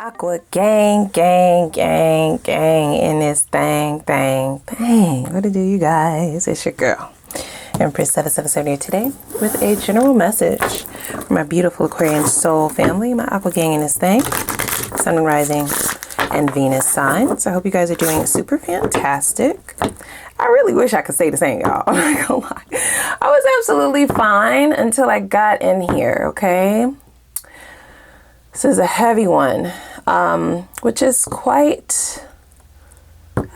Aqua gang, gang, gang, gang in this thing, bang, bang. What to do, you guys? It's your girl, Empress 777 here today with a general message for my beautiful Aquarian soul family, my Aqua gang in this thing, Sun and Rising and Venus signs. I hope you guys are doing super fantastic. I really wish I could say the same, y'all. I'm not gonna lie. I was absolutely fine until I got in here, okay? This is a heavy one, which is quite,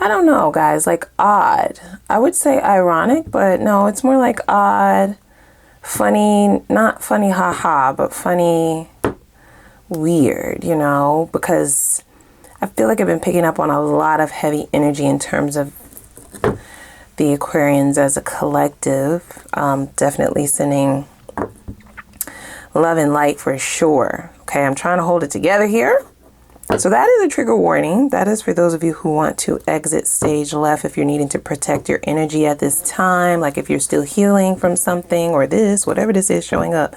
I don't know, guys, like odd. I would say ironic, but no, it's more like odd, funny, not funny haha, but funny weird, you know, because I feel like I've been picking up on a lot of heavy energy in terms of the Aquarians as a collective. Definitely sending love and light for sure. Okay, I'm trying to hold it together here. So that is a trigger warning. That is for those of you who want to exit stage left if you're needing to protect your energy at this time. Like if you're still healing from something or this, whatever this is showing up,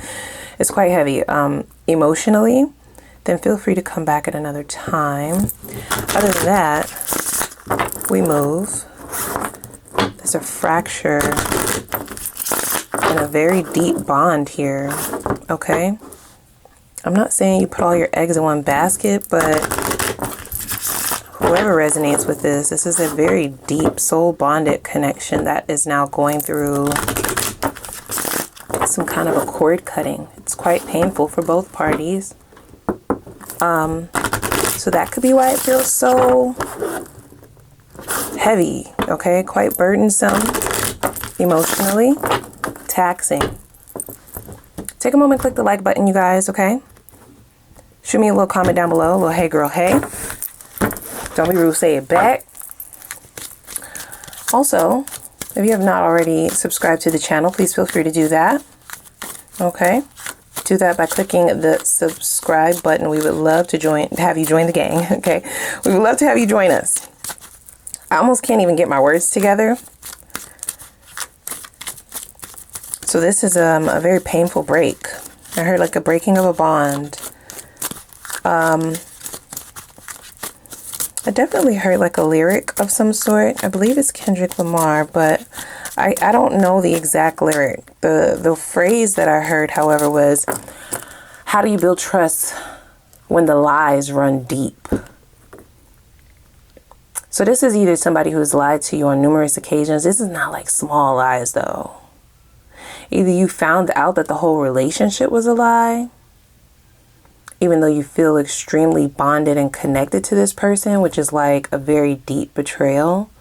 it's quite heavy emotionally. Then feel free to come back at another time. Other than that, we move. There's a fracture and a very deep bond here. Okay. I'm not saying you put all your eggs in one basket, but whoever resonates with this is a very deep soul bonded connection that is now going through some kind of a cord cutting. It's quite painful for both parties. So that could be why it feels so heavy, okay? Quite burdensome, emotionally, taxing. Take a moment, click the like button, you guys, okay? Shoot me a little comment down below, a little hey girl, hey. Don't be rude, say it back. Also, if you have not already subscribed to the channel, please feel free to do that, okay? Do that by clicking the subscribe button. We would love to have you join the gang, okay? We would love to have you join us. I almost can't even get my words together. So this is a very painful break. I heard like a breaking of a bond. I definitely heard like a lyric of some sort. I believe it's Kendrick Lamar, but I don't know the exact lyric. The phrase that I heard, however, was, how do you build trust when the lies run deep? So this is either somebody who's lied to you on numerous occasions. This is not like small lies though. Either you found out that the whole relationship was a lie, even though you feel extremely bonded and connected to this person, which is like a very deep betrayal.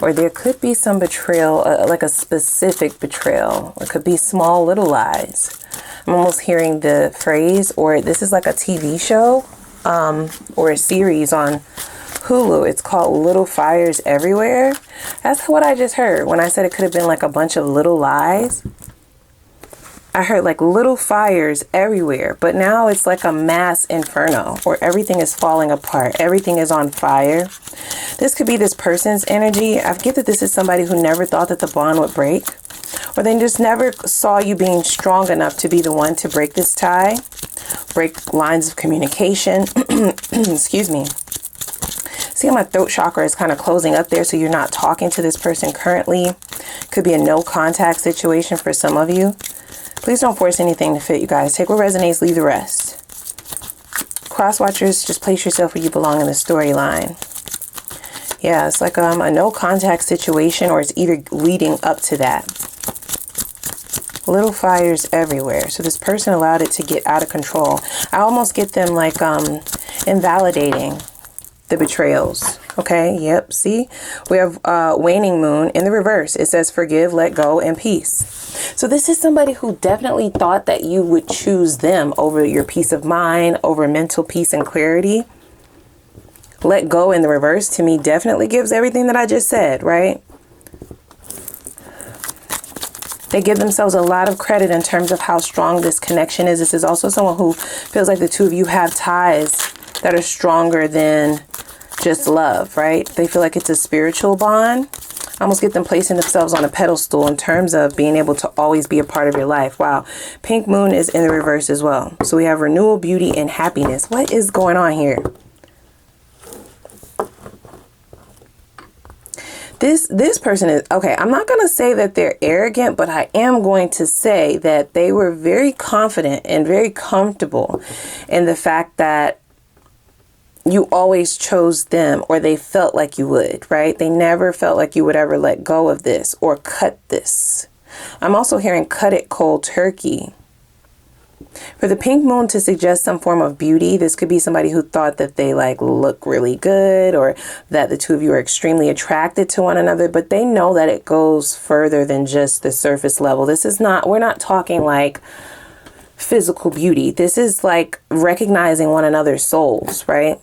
Or there could be some betrayal, like a specific betrayal. It could be small little lies. I'm almost hearing the phrase, or this is like a TV show or a series on Hulu. It's called Little Fires Everywhere. That's what I just heard when I said it could have been like a bunch of little lies. I heard like little fires everywhere, but now it's like a mass inferno where everything is falling apart. Everything is on fire. This could be this person's energy. I get that this is somebody who never thought that the bond would break, or they just never saw you being strong enough to be the one to break this tie, break lines of communication. Excuse me. See how my throat chakra is kind of closing up there, so you're not talking to this person currently. Could be a no contact situation for some of you. Please don't force anything to fit, you guys. Take what resonates, leave the rest. Cross watchers, just place yourself where you belong in the storyline. Yeah, it's like a no contact situation, or it's either leading up to that. Little fires everywhere. So this person allowed it to get out of control. I almost get them like invalidating the betrayals. Okay, yep, see? We have waning moon in the reverse. It says forgive, let go, and peace. So this is somebody who definitely thought that you would choose them over your peace of mind, over mental peace and clarity. Let go in the reverse to me definitely gives everything that I just said, right? They give themselves a lot of credit in terms of how strong this connection is. This is also someone who feels like the two of you have ties that are stronger than just love, right? They feel like it's a spiritual bond. I almost get them placing themselves on a pedestal in terms of being able to always be a part of your life. Wow. Pink moon is in the reverse as well. So we have renewal, beauty, and happiness. What is going on here? This person is, okay, I'm not going to say that they're arrogant, but I am going to say that they were very confident and very comfortable in the fact that you always chose them, or they felt like you would, right? They never felt like you would ever let go of this or cut this. I'm also hearing cut it cold turkey. For the pink moon to suggest some form of beauty, this could be somebody who thought that they like look really good, or that the two of you are extremely attracted to one another, but they know that it goes further than just the surface level. This is not, we're not talking like physical beauty. This is like recognizing one another's souls, right?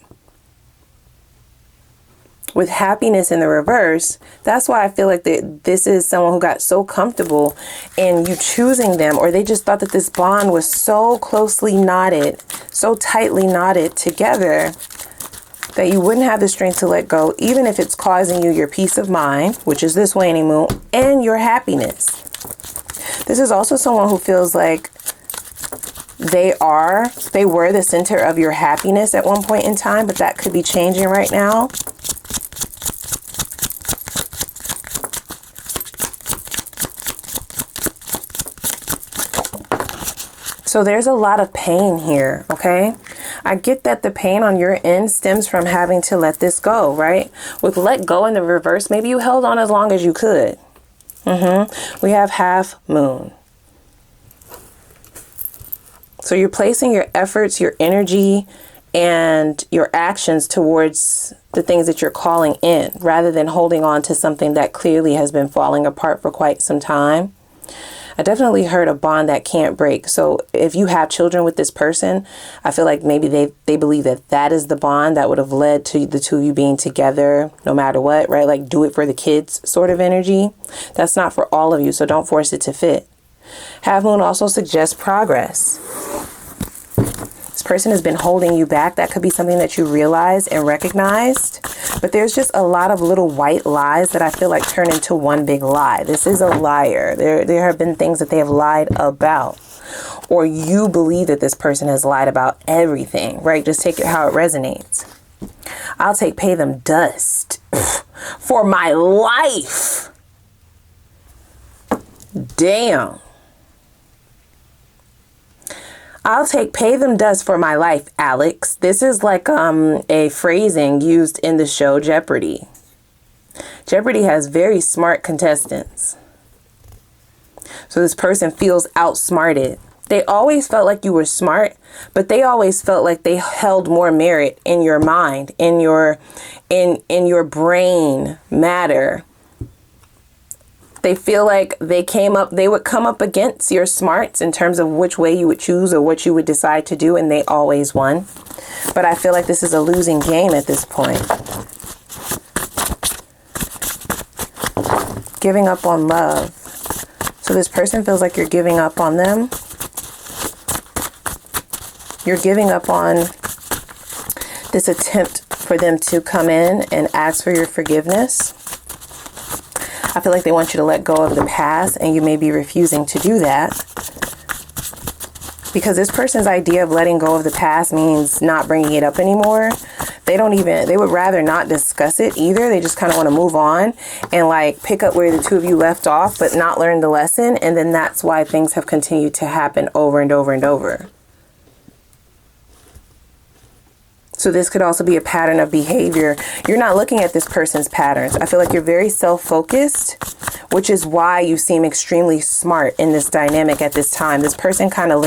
With happiness in the reverse, that's why I feel like this is someone who got so comfortable in you choosing them, or they just thought that this bond was so closely knotted, so tightly knotted together that you wouldn't have the strength to let go, even if it's causing you your peace of mind, which is this waning moon, and your happiness. This is also someone who feels like they were the center of your happiness at one point in time, but that could be changing right now. So there's a lot of pain here, okay? I get that the pain on your end stems from having to let this go, right? With let go in the reverse, maybe you held on as long as you could. We have half moon. So you're placing your efforts, your energy, and your actions towards the things that you're calling in, rather than holding on to something that clearly has been falling apart for quite some time. I definitely heard a bond that can't break. So if you have children with this person, I feel like maybe they believe that that is the bond that would have led to the two of you being together no matter what, right? Like do it for the kids sort of energy. That's not for all of you, so don't force it to fit. Half moon also suggests progress. This person has been holding you back. That could be something that you realized and recognized. But there's just a lot of little white lies that I feel like turn into one big lie. This is a liar. There have been things that they have lied about. Or you believe that this person has lied about everything, right? Just take it how it resonates. I'll pay them dust for my life. Damn. I'll pay them dust for my life, Alex. This is like a phrasing used in the show Jeopardy. Jeopardy has very smart contestants. So this person feels outsmarted. They always felt like you were smart, but they always felt like they held more merit in your mind, in your brain matter. They feel like they would come up against your smarts in terms of which way you would choose or what you would decide to do, and they always won. But I feel like this is a losing game at this point. Giving up on love. So this person feels like you're giving up on them. You're giving up on this attempt for them to come in and ask for your forgiveness. I feel like they want you to let go of the past, and you may be refusing to do that. Because this person's idea of letting go of the past means not bringing it up anymore. They would rather not discuss it either. They just kind of want to move on and like pick up where the two of you left off, but not learn the lesson. And then that's why things have continued to happen over and over and over. So this could also be a pattern of behavior. You're not looking at this person's patterns. I feel like you're very self-focused, which is why you seem extremely smart in this dynamic at this time. This person kind of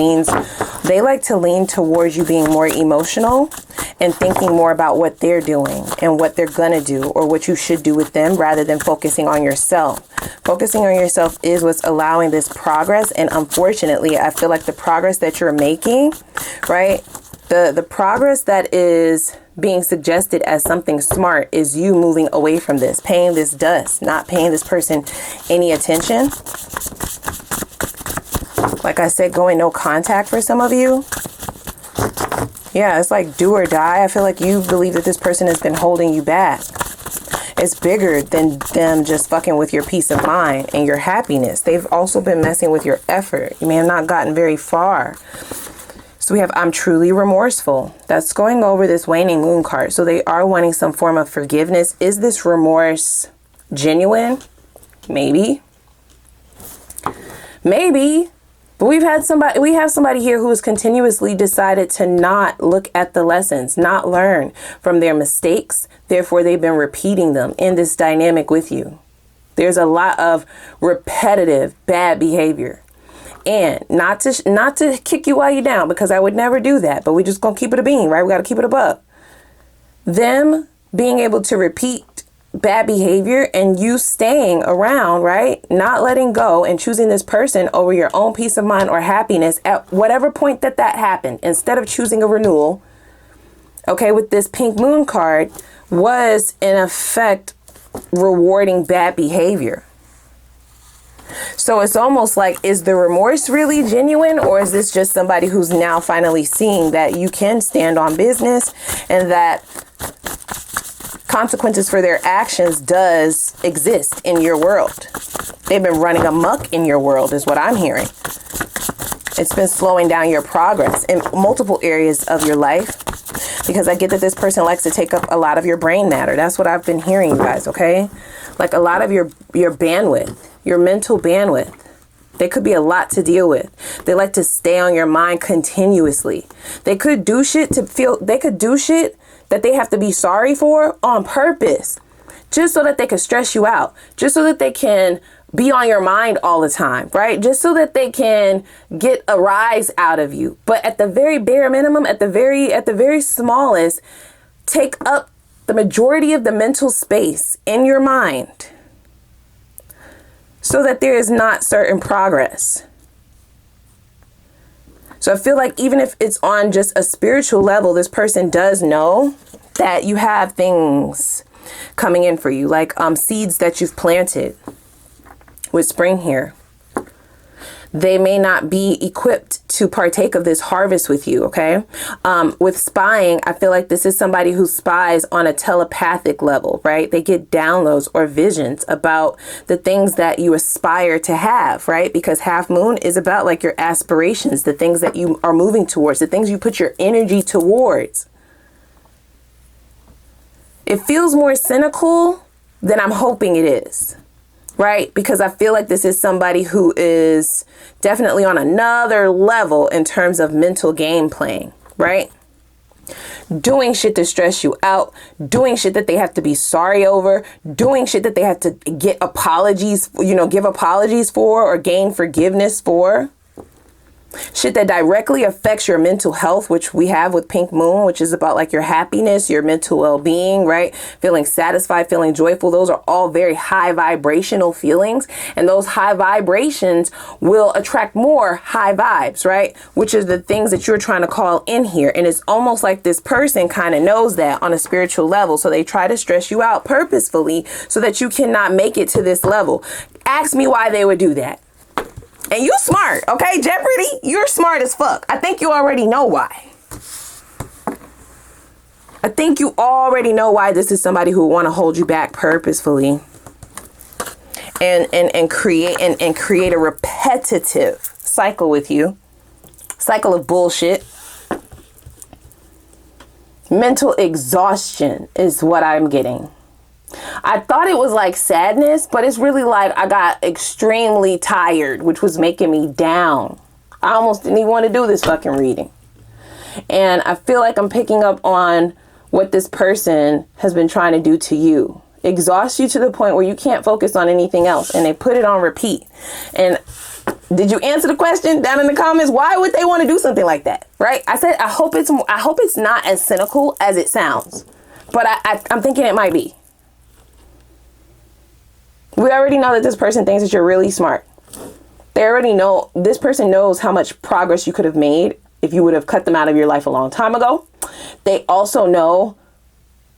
they like to lean towards you being more emotional and thinking more about what they're doing and what they're gonna do or what you should do with them rather than focusing on yourself. Focusing on yourself is what's allowing this progress. And unfortunately, I feel like the progress that you're making, right? The progress that is being suggested as something smart is you moving away from this, paying this dust, not paying this person any attention. Like I said, going no contact for some of you. Yeah, it's like do or die. I feel like you believe that this person has been holding you back. It's bigger than them just fucking with your peace of mind and your happiness. They've also been messing with your effort. You may have not gotten very far. So we have, I'm truly remorseful. That's going over this waning moon card. So they are wanting some form of forgiveness. Is this remorse genuine? Maybe. Maybe. But we have somebody here who has continuously decided to not look at the lessons, not learn from their mistakes. Therefore, they've been repeating them in this dynamic with you. There's a lot of repetitive bad behavior. And not to kick you while you're down, because I would never do that. But we just gonna keep it a bean, right? We got to keep it above. Them being able to repeat bad behavior and you staying around, right? Not letting go and choosing this person over your own peace of mind or happiness at whatever point that happened, instead of choosing a renewal. Okay, with this pink moon card, was in effect rewarding bad behavior. So it's almost like, is the remorse really genuine, or is this just somebody who's now finally seeing that you can stand on business and that consequences for their actions does exist in your world? They've been running amok in your world is what I'm hearing. It's been slowing down your progress in multiple areas of your life, because I get that this person likes to take up a lot of your brain matter. That's what I've been hearing, you guys, okay? Like a lot of your bandwidth, your mental bandwidth. They could be a lot to deal with. They like to stay on your mind continuously. They could do shit that they have to be sorry for on purpose, just so that they can stress you out, just so that they can be on your mind all the time, right? Just so that they can get a rise out of you. But at the very bare minimum, at the very smallest, take up the majority of the mental space in your mind so that there is not certain progress. So I feel like even if it's on just a spiritual level, this person does know that you have things coming in for you, like seeds that you've planted with spring here. They may not be equipped to partake of this harvest with you, okay? With spying, I feel like this is somebody who spies on a telepathic level, right? They get downloads or visions about the things that you aspire to have, right? Because half moon is about like your aspirations, the things that you are moving towards, the things you put your energy towards. It feels more cynical than I'm hoping it is. Right? Because I feel like this is somebody who is definitely on another level in terms of mental game playing, right? Doing shit to stress you out, doing shit that they have to be sorry over, doing shit that they have to get apologies, give apologies for or gain forgiveness for. Shit that directly affects your mental health, which we have with Pink Moon, which is about like your happiness, your mental well-being, right? Feeling satisfied, feeling joyful. Those are all very high vibrational feelings. And those high vibrations will attract more high vibes, right? Which is the things that you're trying to call in here. And it's almost like this person kind of knows that on a spiritual level. So they try to stress you out purposefully so that you cannot make it to this level. Ask me why they would do that. And you smart, okay, Jeopardy? You're smart as fuck. I think you already know why. I think you already know why this is somebody who want to hold you back purposefully and create a repetitive cycle with you. Cycle of bullshit. Mental exhaustion is what I'm getting. I thought it was like sadness, but it's really like I got extremely tired, which was making me down. I almost didn't even want to do this fucking reading. And I feel like I'm picking up on what this person has been trying to do to you. Exhaust you to the point where you can't focus on anything else. And they put it on repeat. And did you answer the question down in the comments? Why would they want to do something like that? Right? I said, I hope it's not as cynical as it sounds. But I'm thinking it might be. We already know that this person thinks that you're really smart. They already know, this person knows how much progress you could have made if you would have cut them out of your life a long time ago. They also know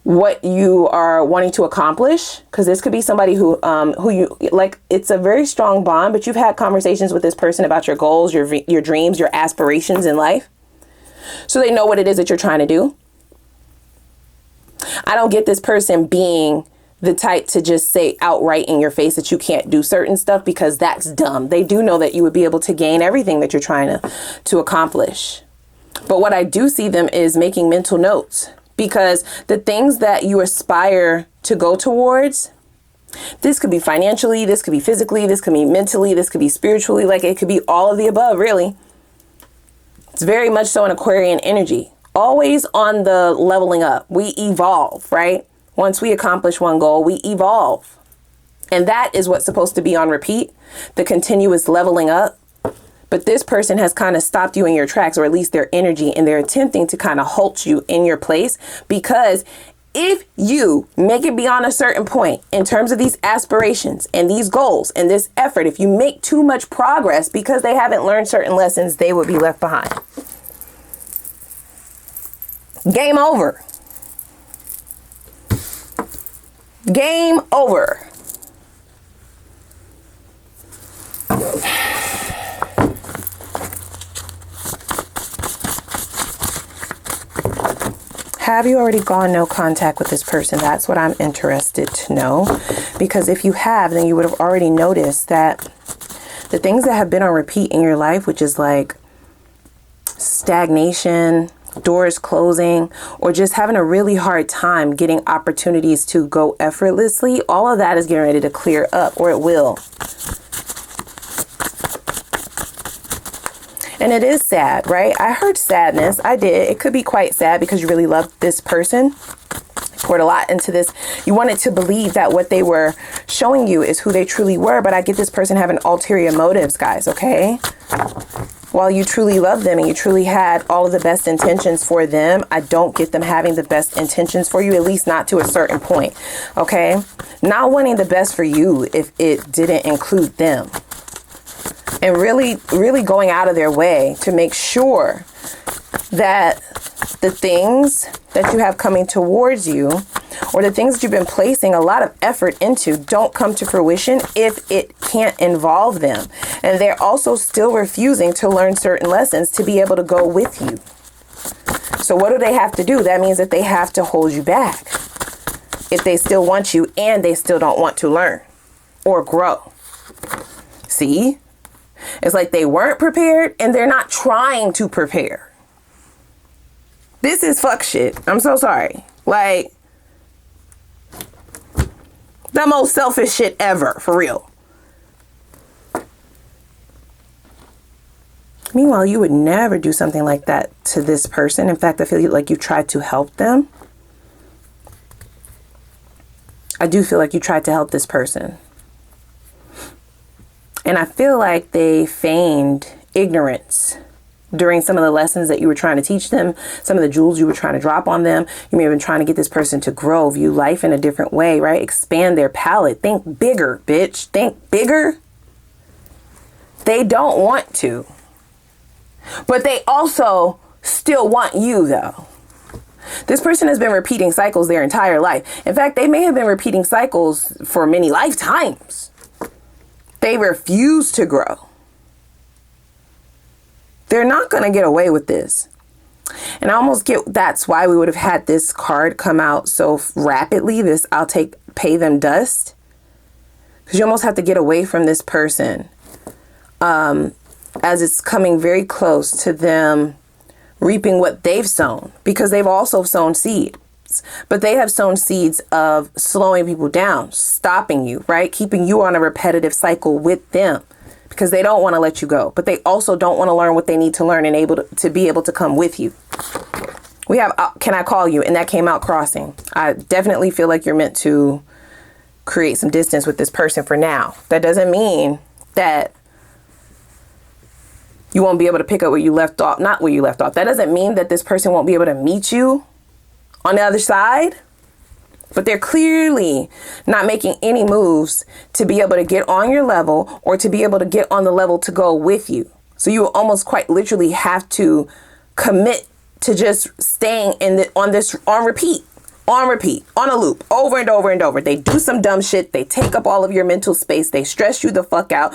what you are wanting to accomplish, because this could be somebody who you like. It's a very strong bond, but you've had conversations with this person about your goals, your dreams, your aspirations in life. So they know what it is that you're trying to do. I don't get this person being the type to just say outright in your face that you can't do certain stuff, because that's dumb. They do know that you would be able to gain everything that you're trying to accomplish. But what I do see them is making mental notes, because the things that you aspire to go towards, this could be financially, this could be physically, this could be mentally, this could be spiritually, like it could be all of the above, really. It's very much so an Aquarian energy, always on the leveling up. We evolve, right? Once we accomplish one goal, we evolve. And that is what's supposed to be on repeat, the continuous leveling up. But this person has kind of stopped you in your tracks, or at least their energy, and they're attempting to kind of halt you in your place, because if you make it beyond a certain point in terms of these aspirations and these goals and this effort, if you make too much progress because they haven't learned certain lessons, they would be left behind. Game over. Game over. Have you already gone no contact with this person? That's what I'm interested to know. Because if you have, then you would have already noticed that the things that have been on repeat in your life, which is like stagnation, doors closing, or just having a really hard time getting opportunities to go effortlessly, all of that is getting ready to clear up, or it will. And it is sad, right? I heard sadness. I did. It could be quite sad because you really love this person. Poured a lot into this. You wanted to believe that what they were showing you is who they truly were. But I get this person having ulterior motives, guys, okay? While you truly love them and you truly had all of the best intentions for them, I don't get them having the best intentions for you, at least not to a certain point, okay? Not wanting the best for you if it didn't include them. And really, really going out of their way to make sure that the things that you have coming towards you, or the things that you've been placing a lot of effort into, don't come to fruition if it can't involve them. And they're also still refusing to learn certain lessons to be able to go with you. So what do they have to do? That means that they have to hold you back if they still want you and they still don't want to learn or grow. See? It's like they weren't prepared and they're not trying to prepare. This is fuck shit. I'm so sorry. Like, the most selfish shit ever, for real. Meanwhile, you would never do something like that to this person. In fact, I feel like you tried to help them. I do feel like you tried to help this person. And I feel like they feigned ignorance during some of the lessons that you were trying to teach them, some of the jewels you were trying to drop on them. You may have been trying to get this person to grow, view life in a different way, right? Expand their palette. Think bigger, bitch. Think bigger. They don't want to. But they also still want you, though. This person has been repeating cycles their entire life. In fact, they may have been repeating cycles for many lifetimes. They refuse to grow. They're not going to get away with this. And I almost get that's why we would have had this card come out so rapidly. This pay them dust. Because you almost have to get away from this person. As it's coming very close to them reaping what they've sown. Because they've also sown seed. But they have sown seeds of slowing people down, stopping you, right? Keeping you on a repetitive cycle with them because they don't want to let you go. But they also don't want to learn what they need to learn and able to be able to come with you. We have, can I call you? And that came out crossing. I definitely feel like you're meant to create some distance with this person for now. That doesn't mean that you won't be able to pick up where you left off. Not where you left off. That doesn't mean that this person won't be able to meet you on the other side, but they're clearly not making any moves to be able to get on your level or to be able to get on the level to go with you. So you almost quite literally have to commit to just staying on repeat on repeat, on a loop, over and over and over. They do some dumb shit. They take up all of your mental space. They stress you the fuck out.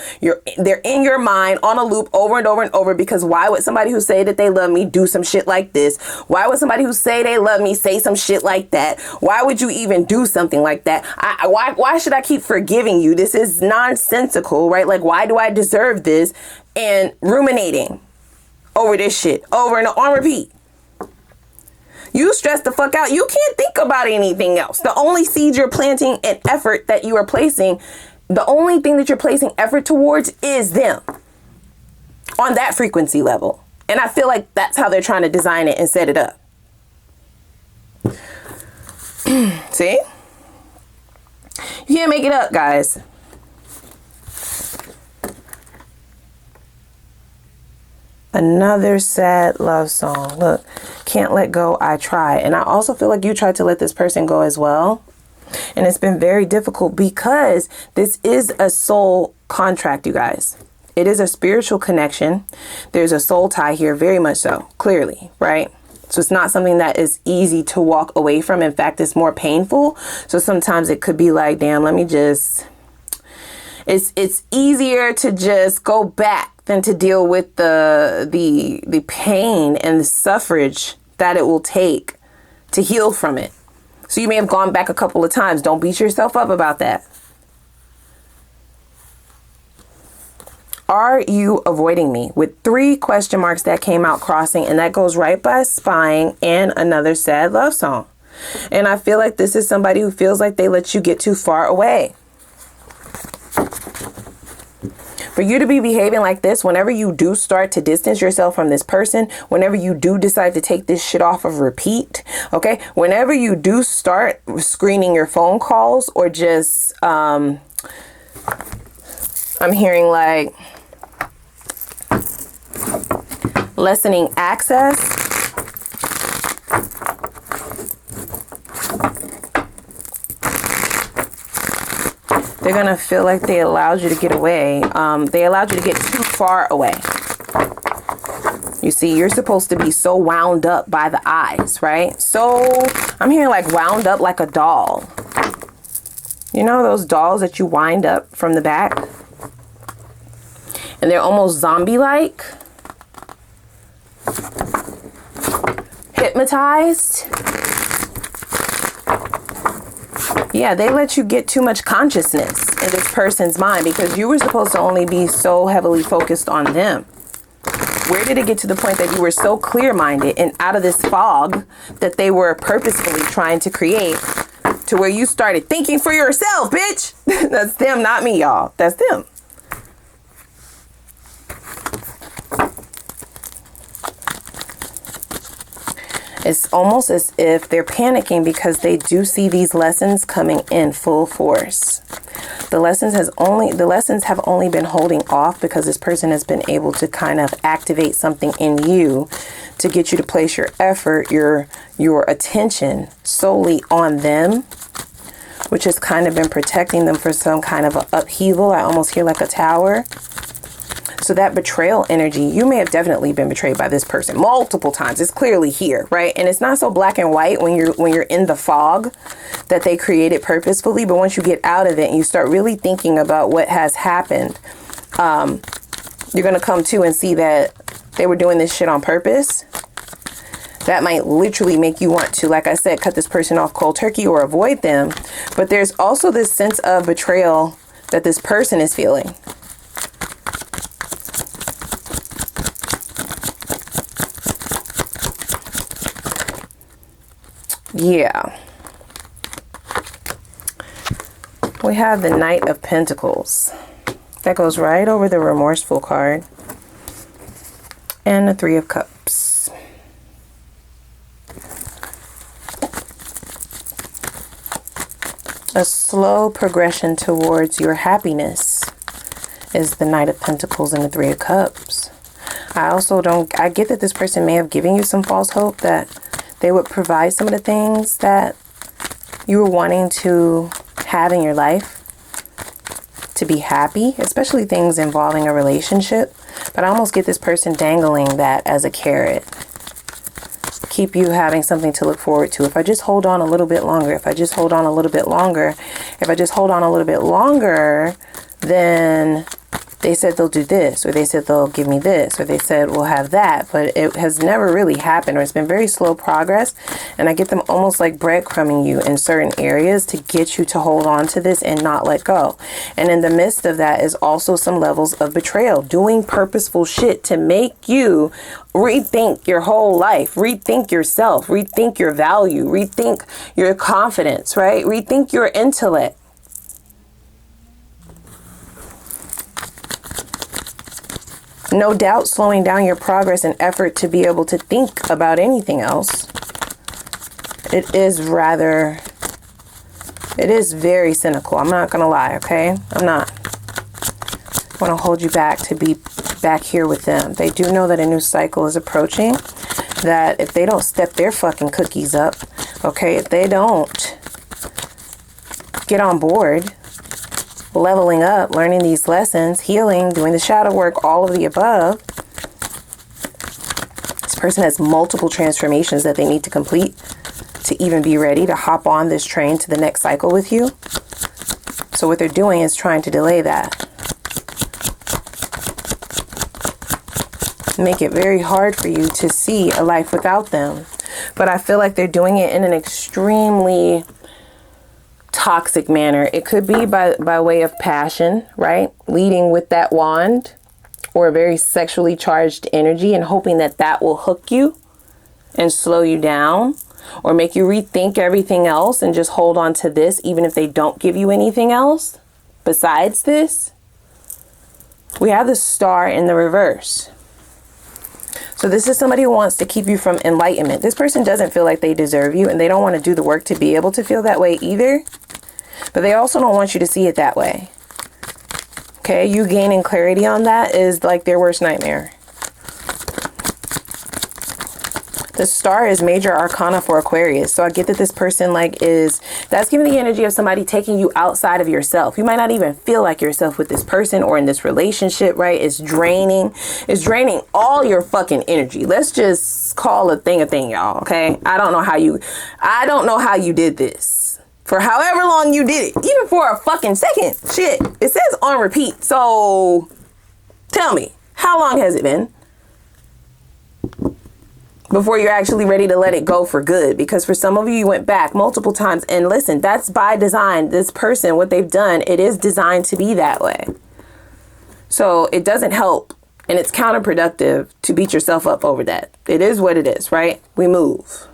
They're in your mind on a loop over and over and over, because why would somebody who say that they love me do some shit like this? Why would somebody who say they love me say some shit like that? Why would you even do something like that? Why should I keep forgiving you? This is nonsensical, right? Like, why do I deserve this? And ruminating over this shit over and on repeat. You stress the fuck out. You can't think about anything else. The only seed you're planting and effort that you are placing, the only thing that you're placing effort towards is them on that frequency level. And I feel like that's how they're trying to design it and set it up. See? You can't make it up, guys. Another sad love song. Look, can't let go, I try. And I also feel like you tried to let this person go as well. And it's been very difficult, because this is a soul contract, you guys. It is a spiritual connection. There's a soul tie here, very much so, clearly, right? So it's not something that is easy to walk away from. In fact, it's more painful. So sometimes it could be like, damn, let me just... It's easier to just go back than to deal with the pain and the suffrage that it will take to heal from it. So you may have gone back a couple of times. Don't beat yourself up about that. Are you avoiding me? With 3 question marks that came out crossing, and that goes right by spying and another sad love song. And I feel like this is somebody who feels like they let you get too far away. For you to be behaving like this, whenever you do start to distance yourself from this person, whenever you do decide to take this shit off of repeat, okay? Whenever you do start screening your phone calls, or just, I'm hearing like lessening access. They're going to feel like they allowed you to get away. They allowed you to get too far away. You see, you're supposed to be so wound up by the eyes, right? So I'm hearing like wound up like a doll. You know those dolls that you wind up from the back? And they're almost zombie-like. Hypnotized. Yeah, they let you get too much consciousness in this person's mind, because you were supposed to only be so heavily focused on them. Where did it get to the point that you were so clear-minded and out of this fog that they were purposefully trying to create, to where you started thinking for yourself, bitch? That's them, not me, y'all. That's them. It's almost as if they're panicking, because they do see these lessons coming in full force. The lessons have only been holding off because this person has been able to kind of activate something in you to get you to place your effort, your attention solely on them, which has kind of been protecting them for some kind of an upheaval. I almost hear like a tower. So that betrayal energy, you may have definitely been betrayed by this person multiple times. It's clearly here, right? And it's not so black and white when you're in the fog that they created purposefully. But once you get out of it and you start really thinking about what has happened, you're going to come to and see that they were doing this shit on purpose. That might literally make you want to, like I said, cut this person off cold turkey or avoid them. But there's also this sense of betrayal that this person is feeling. Yeah. We have the Knight of Pentacles. That goes right over the Remorseful card. And the Three of Cups. A slow progression towards your happiness is the Knight of Pentacles and the Three of Cups. I get that this person may have given you some false hope that they would provide some of the things that you were wanting to have in your life to be happy, especially things involving a relationship. But I almost get this person dangling that as a carrot. keep you having something to look forward to. If I just hold on a little bit longer, if I just hold on a little bit longer, if I just hold on a little bit longer, then they said they'll do this, or they said they'll give me this, or they said we'll have that, but it has never really happened, or it's been very slow progress. And I get them almost like breadcrumbing you in certain areas to get you to hold on to this and not let go. And in the midst of that is also some levels of betrayal, doing purposeful shit to make you rethink your whole life, rethink yourself, rethink your value, rethink your confidence, right? Rethink your intellect. No doubt slowing down your progress and effort to be able to think about anything else. It is very cynical. I'm not going to lie, okay? I'm not. I want to hold you back to be back here with them. They do know that a new cycle is approaching, that if they don't step their fucking cookies up, okay, if they don't get on board, leveling up, learning these lessons, healing, doing the shadow work, all of the above. This person has multiple transformations that they need to complete to even be ready to hop on this train to the next cycle with you. So what they're doing is trying to delay that. Make it very hard for you to see a life without them. But I feel like they're doing it in an extremely toxic manner. It could be by way of passion, right? Leading with that wand, or a very sexually charged energy, and hoping that that will hook you and slow you down, or make you rethink everything else and just hold on to this even if they don't give you anything else besides this. We have the Star in the reverse. So this is somebody who wants to keep you from enlightenment. This person doesn't feel like they deserve you, and they don't want to do the work to be able to feel that way either. But they also don't want you to see it that way. Okay, you gaining clarity on that is like their worst nightmare. The Star is major arcana for Aquarius. So I get that this person that's giving the energy of somebody taking you outside of yourself. You might not even feel like yourself with this person or in this relationship, right? It's draining all your fucking energy. Let's just call a thing, y'all. Okay. I don't know how you did this for however long you did it, even for a fucking second. Shit. It says on repeat. So tell me, how long has it been before you're actually ready to let it go for good? Because for some of you, you went back multiple times. And listen, that's by design. This person, what they've done, it is designed to be that way. So it doesn't help, and it's counterproductive to beat yourself up over that. It is what it is, right? We move.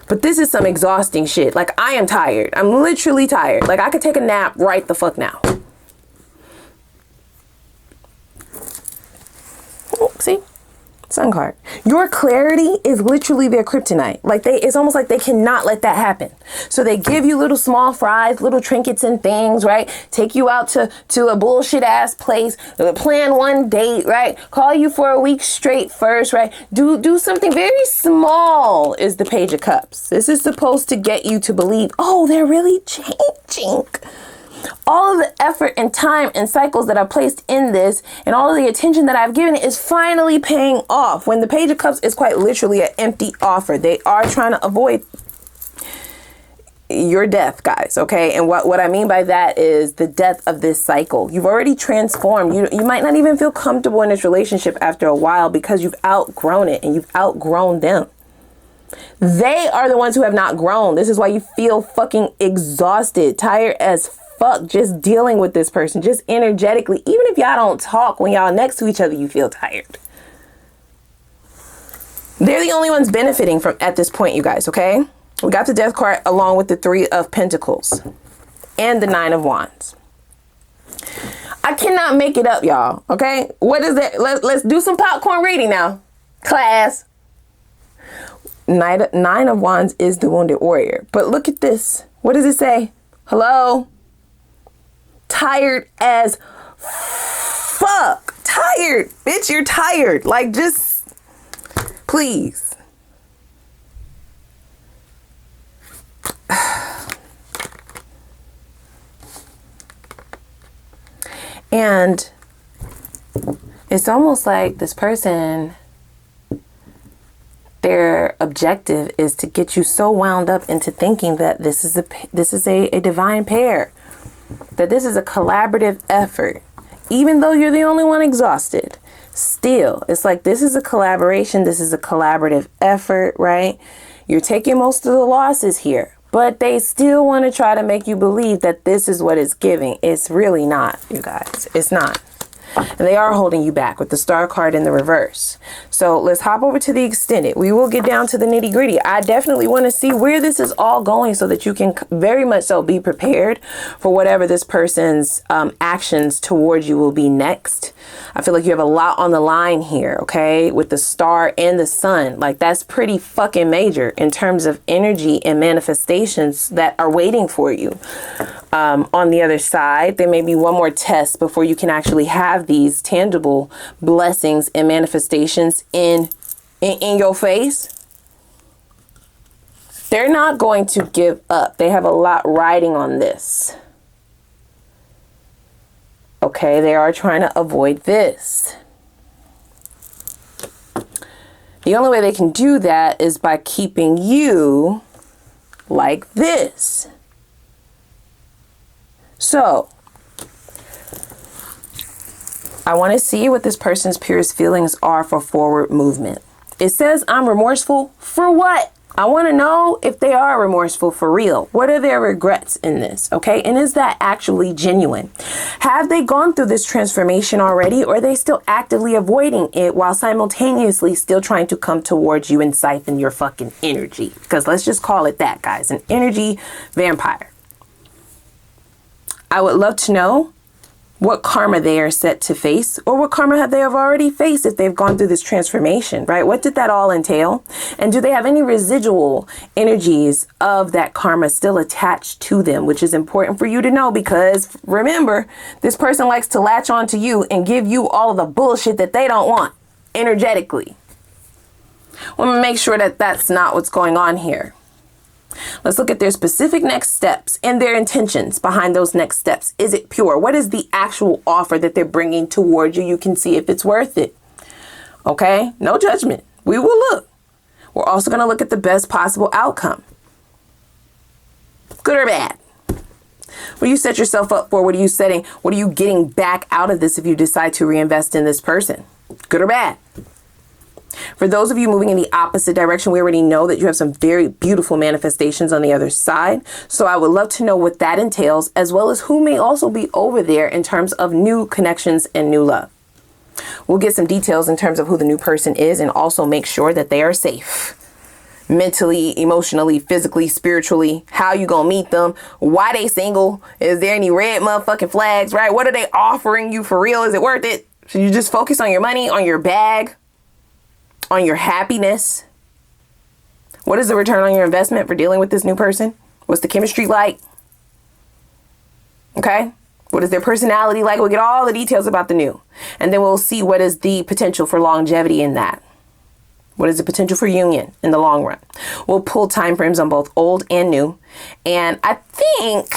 But this is some exhausting shit. Like, I am tired. I'm literally tired. Like, I could take a nap right the fuck now. Oh, see? Sun card. Your clarity is literally their kryptonite. Like, it's almost like they cannot let that happen. So they give you little small fries, little trinkets and things, right? Take you out to a bullshit ass place, plan one date, right? Call you for a week straight first, right? Do something very small is the Page of Cups. This is supposed to get you to believe, oh, they're really changing. All of the effort and time and cycles that I placed in this and all of the attention that I've given it is finally paying off. When the Page of Cups is quite literally an empty offer. They are trying to avoid your death, guys. Okay. And what I mean by that is the death of this cycle. You've already transformed. You might not even feel comfortable in this relationship after a while because you've outgrown it and you've outgrown them. They are the ones who have not grown. This is why you feel fucking exhausted, tired as fuck, just dealing with this person, just energetically. Even if y'all don't talk, when y'all next to each other, you feel tired. They're the only ones benefiting from at this point, you guys, okay? We got the Death card along with the 3 of Pentacles and the 9 of Wands. I cannot make it up, y'all, okay? What is that? Let's do some popcorn reading now, class. 9 of Wands is the Wounded Warrior. But look at this. What does it say? Hello? Tired as fuck. Tired. Bitch, you're tired. Like, just please. And it's almost like this person their objective is to get you so wound up into thinking that this is a divine pair, that this is a collaborative effort. Even though you're the only one exhausted, still, it's like this is a collaboration. This is a collaborative effort, right? You're taking most of the losses here, but they still want to try to make you believe that this is what it's giving. It's really not, you guys. It's not. And they are holding you back with the star card in the reverse. So let's hop over to the extended. We will get down to the nitty gritty. I definitely want to see where this is all going so that you can very much so be prepared for whatever this person's actions towards you will be next. I feel like you have a lot on the line here, okay? With the star and the sun. Like, that's pretty fucking major in terms of energy and manifestations that are waiting for you. On the other side, there may be one more test before you can actually have these tangible blessings and manifestations in your face. They're not going to give up. They have a lot riding on this. Okay, they are trying to avoid this. The only way they can do that is by keeping you like this. So, I want to see what this person's purest feelings are for forward movement. It says I'm remorseful for what? I want to know if they are remorseful for real. What are their regrets in this? Okay. And is that actually genuine? Have they gone through this transformation already, or are they still actively avoiding it while simultaneously still trying to come towards you and siphon your fucking energy? Because let's just call it that, guys. An energy vampire. I would love to know what karma they are set to face, or what karma have they have already faced if they've gone through this transformation, right? What did that all entail? And do they have any residual energies of that karma still attached to them, which is important for you to know, because remember, this person likes to latch on to you and give you all of the bullshit that they don't want energetically. I want to make sure that that's not what's going on here. Let's look at their specific next steps and their intentions behind those next steps. Is it pure? What is the actual offer that they're bringing towards you? You can see if it's worth it. Okay? No judgment. We will look. We're also going to look at the best possible outcome. Good or bad? What do you set yourself up for? What are you setting? What are you getting back out of this if you decide to reinvest in this person? Good or bad? For those of you moving in the opposite direction, we already know that you have some very beautiful manifestations on the other side. So I would love to know what that entails, as well as who may also be over there in terms of new connections and new love. We'll get some details in terms of who the new person is, and also make sure that they are safe. Mentally, emotionally, physically, spiritually, how you gonna meet them, why they single, is there any red motherfucking flags, right? What are they offering you for real? Is it worth it? Should you just focus on your money, on your bag, on your happiness? What is the return on your investment for dealing with this new person? What's the chemistry like? Okay. What is their personality like? We'll get all the details about the new, and then we'll see what is the potential for longevity in that. What is the potential for union in the long run? We'll pull time frames on both old and new. And I think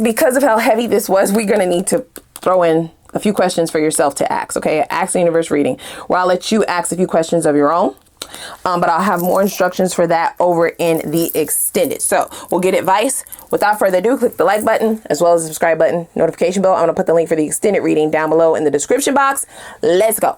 because of how heavy this was, we're going to need to throw in a few questions for yourself to ask. Okay, Ask the Universe reading, where I'll let you ask a few questions of your own. But I'll have more instructions for that over in the extended. So we'll get advice. Without further ado, click the like button as well as the subscribe button, notification bell. I'm going to put the link for the extended reading down below in the description box. Let's go.